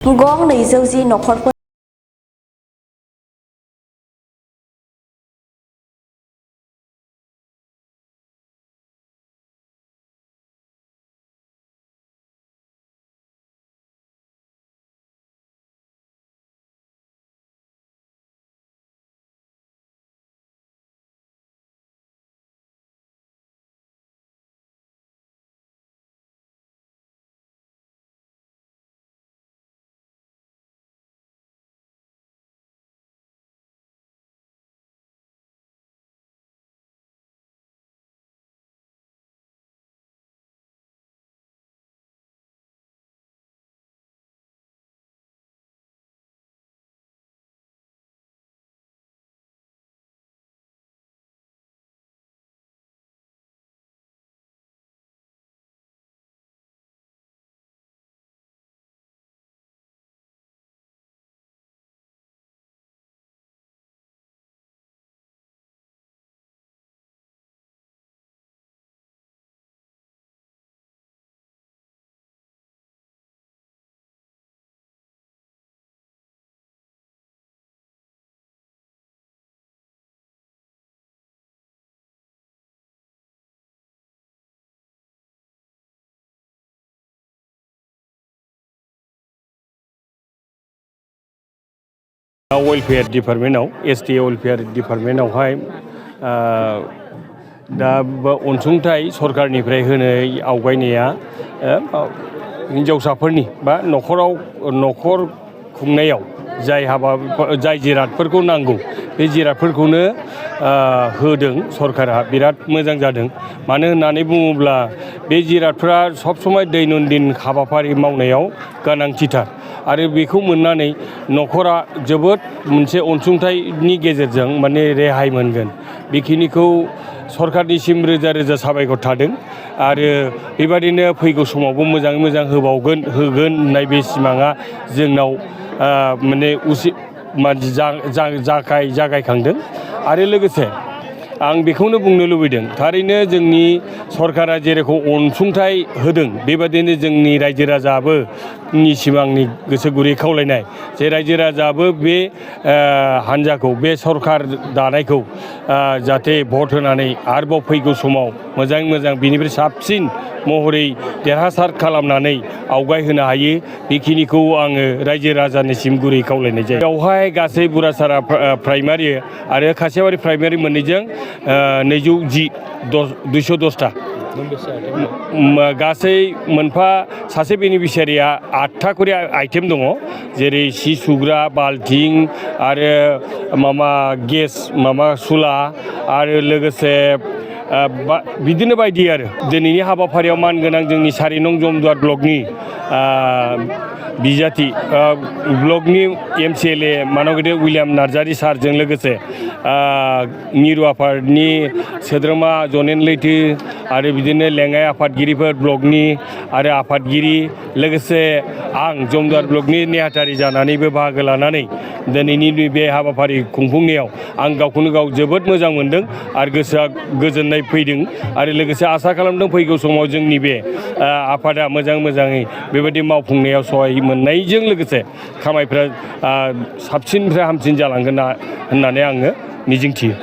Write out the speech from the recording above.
गं 200 नखरफोर welfare डिपार्टमेन्टआव ST welfare डिपार्टमेन्टआवहाय दा अनसुंथाइ सरकारनिफ्राय होनाय आवगायनाया हिनजावसाफोरनि बा नखर खुंनायाव जाय जिरादफोरखौ नांगौ बे जिरादफोरखौनो होदों सरकारा बिराद मोजां जादों। मानो होननानै बुङोब्ला बे जिरादफ्रा सब समय दैनन्दिन हाबाफारि मावनायाव गोनांथिथार आरो बेखौ मोननानै नखरा जोबोद मोनसे अनसुंथाइनि गेजेरजों माने रेहाय मोनगोन। बेखिनिखौ सरकारनिसिम रोजा रोजा साबायखर थादों आरो बेबादिनो फैगौ समावबो मोजाङै मोजां होगोन होननाय बे सिमाङा जोंनाव माने जागायखांदों आरो लोगोसे आं बेखौनो बुंनो लुबैदों थारैनो जोंनि सरकारा जेरखम अनसुंथाइ होदों बेबादिनो जोंनि रायजो राजायाबो सिमांनि गोसो गुरै खावलायनाय जे रायजो राजायाबो बे हान्जाखौ बे सरकार दानायखौ जाहाथे भट होनानै आरोबाव फैगौ समाव मोजाङै मोजां बिनिफ्राय साबसिन महरै देरहासार खालामनानै आवगायहोनो हायो बेखिनिखौ आङो रायजो राजानिसिम गुरै खावलायनाय जायो। बेवहाय गासै बुरासारा प्राइमारि आरो खासियाबारि प्राइमारि मोननैजों 210टा गासै मोनफा सासे बेनिफिसियारिया 8टा करि आइटेम दङ जेरै सि सुग्रा बाल्थिं आरो गेस सुला आरो लोगोसे बिदिनो बायदि आरो दिनैनि हाबाफारियाव मानगोनां जोंनि 4 नं जमदुवार ब्लकनि बिजाथि ब्लकनि MCLA मानगेदेर उइलियाम नार्जारी सारजों लोगोसे मिरु आफादनि सोद्रोमा जनेन लैथो आरो बिदिनो लेङाइ आफादगिरिफोर ब्लकनि आरो आफादगिरि लोगोसे आं जमदुवार ब्लकनि नेहाथारि जानानैबो बाहागो लानानै दिनैनि बे हाबाफारि खुंफुंनायाव आं गावखौनो गाव जोबोद मोजां मोनदों आरो गोसोआ गोजोननाय फैदों आरो लोगोसे आसा खालामदों फैगौ समाव जोंनि बे आफादा मोजाङै बेबायदि मावफुंनायाव सहाय मोननायजों लोगोसे खामानिफ्रा साबसिननिफ्राय हामसिन जालांगोन होननानै आङो मिजिंथियो।